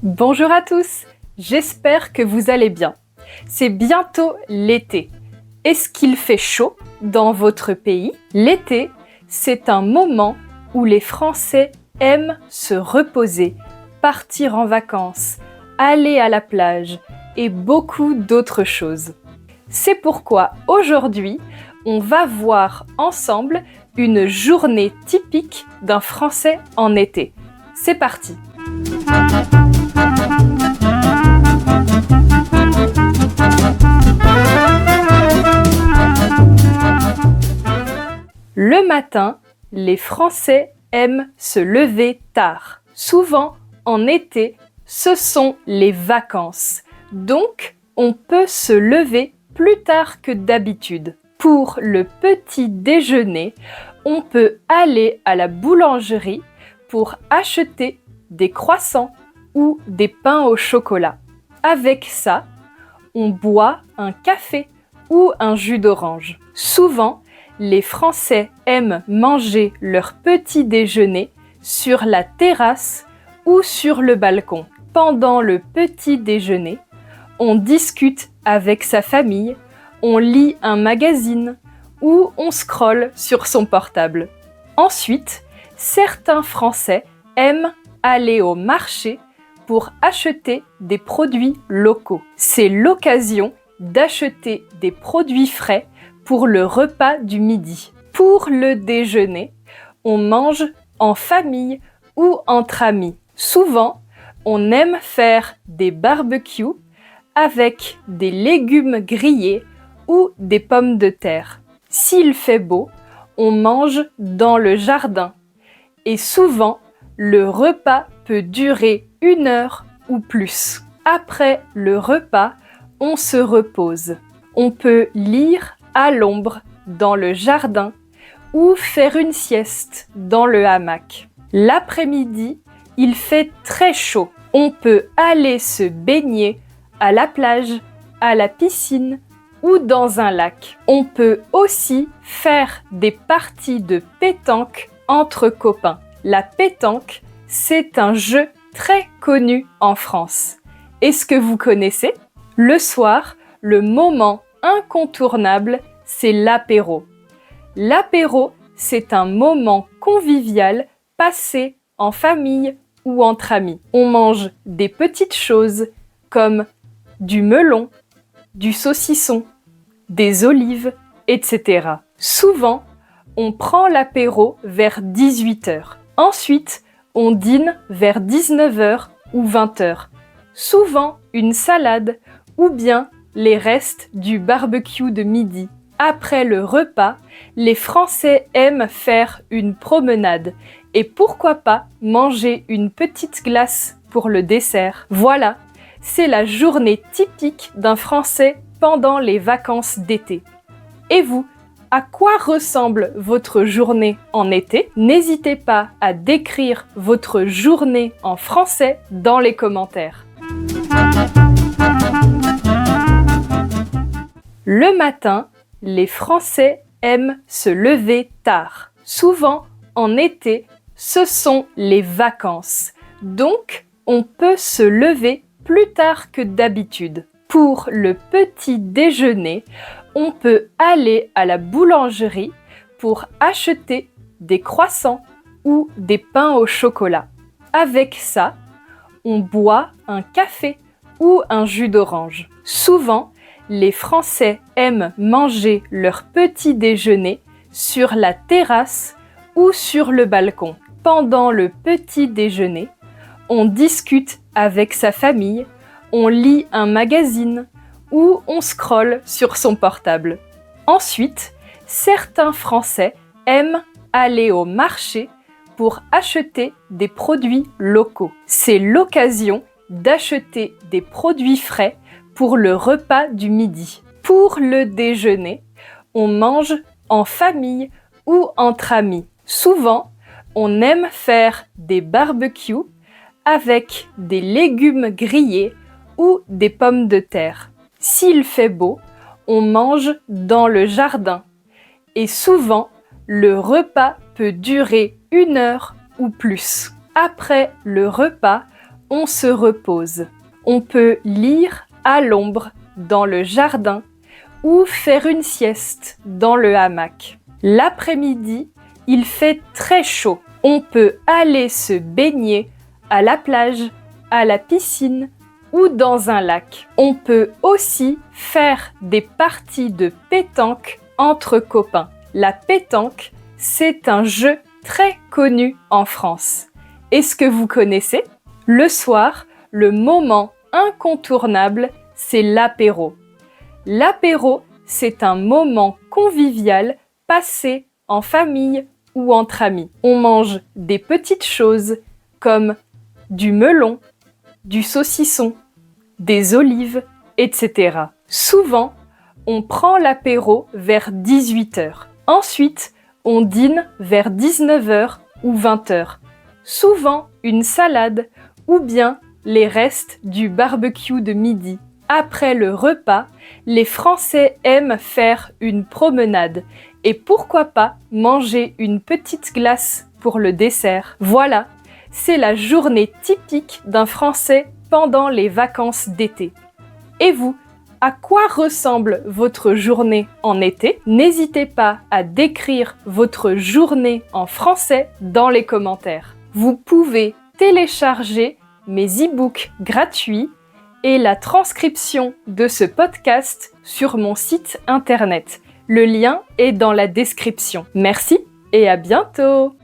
Bonjour à tous, j'espère que vous allez bien. C'est bientôt l'été. Est-ce qu'il fait chaud dans votre pays? L'été, c'est un moment où les Français aiment se reposer, partir en vacances, aller à la plage et beaucoup d'autres choses. C'est pourquoi aujourd'hui, on va voir ensemble une journée typique d'un Français en été. C'est parti! Le matin, les Français aiment se lever tard. Souvent, en été, ce sont les vacances. Donc, on peut se lever plus tard que d'habitude. Pour le petit déjeuner, on peut aller à la boulangerie pour acheter des croissants ou des pains au chocolat. Avec ça, on boit un café ou un jus d'orange. Souvent, les Français aiment manger leur petit déjeuner sur la terrasse ou sur le balcon. Pendant le petit déjeuner, on discute avec sa famille, on lit un magazine ou on scrolle sur son portable. Ensuite, certains Français aiment aller au marché pour acheter des produits locaux. C'est l'occasion d'acheter des produits frais pour le repas du midi. Pour le déjeuner, on mange en famille ou entre amis. Souvent, on aime faire des barbecues avec des légumes grillés ou des pommes de terre. S'il fait beau, on mange dans le jardin. Et souvent, le repas peut durer 1 heure ou plus. Après le repas, on se repose. On peut lire à l'ombre dans le jardin ou faire une sieste dans le hamac. L'après-midi, il fait très chaud. On peut aller se baigner à la plage, à la piscine ou dans un lac. On peut aussi faire des parties de pétanque entre copains. La pétanque, c'est un jeu très connu en France. Est-ce que vous connaissez? Le soir, le moment incontournable, c'est l'apéro. L'apéro, c'est un moment convivial passé en famille ou entre amis. On mange des petites choses comme du melon, du saucisson, des olives, etc. Souvent, on prend l'apéro vers 18h. Ensuite, on dîne vers 19h ou 20h. Souvent une salade ou bien les restes du barbecue de midi. Après le repas, les Français aiment faire une promenade et pourquoi pas manger une petite glace pour le dessert. Voilà, c'est la journée typique d'un Français pendant les vacances d'été. Et vous, à quoi ressemble votre journée en été? N'hésitez pas à décrire votre journée en français dans les commentaires. Le matin, les Français aiment se lever tard. Souvent, en été, ce sont les vacances. Donc, on peut se lever plus tard que d'habitude. Pour le petit déjeuner, on peut aller à la boulangerie pour acheter des croissants ou des pains au chocolat. Avec ça, on boit un café ou un jus d'orange. Souvent, les Français aiment manger leur petit déjeuner sur la terrasse ou sur le balcon. Pendant le petit déjeuner, on discute avec sa famille, on lit un magazine ou on scrolle sur son portable. Ensuite, certains Français aiment aller au marché pour acheter des produits locaux. C'est l'occasion d'acheter des produits frais pour le repas du midi. Pour le déjeuner, on mange en famille ou entre amis. Souvent, on aime faire des barbecues avec des légumes grillés ou des pommes de terre. S'il fait beau, on mange dans le jardin. Et souvent, le repas peut durer 1 heure ou plus. Après le repas, on se repose. On peut lire à l'ombre dans le jardin ou faire une sieste dans le hamac. L'après-midi, il fait très chaud. On peut aller se baigner à la plage, à la piscine ou dans un lac. On peut aussi faire des parties de pétanque entre copains. La pétanque, c'est un jeu très connu en France. Est-ce que vous connaissez? Le soir, le moment incontournable, c'est l'apéro. L'apéro, c'est un moment convivial passé en famille ou entre amis. On mange des petites choses comme du melon, du saucisson, des olives, etc. Souvent, on prend l'apéro vers 18h. Ensuite, on dîne vers 19h ou 20h. Souvent une salade ou bien les restes du barbecue de midi. Après le repas, les Français aiment faire une promenade et pourquoi pas manger une petite glace pour le dessert. Voilà, c'est la journée typique d'un Français pendant les vacances d'été. Et vous, à quoi ressemble votre journée en été? N'hésitez pas à décrire votre journée en français dans les commentaires. Vous pouvez télécharger mes e-books gratuits et la transcription de ce podcast sur mon site internet. Le lien est dans la description. Merci et à bientôt!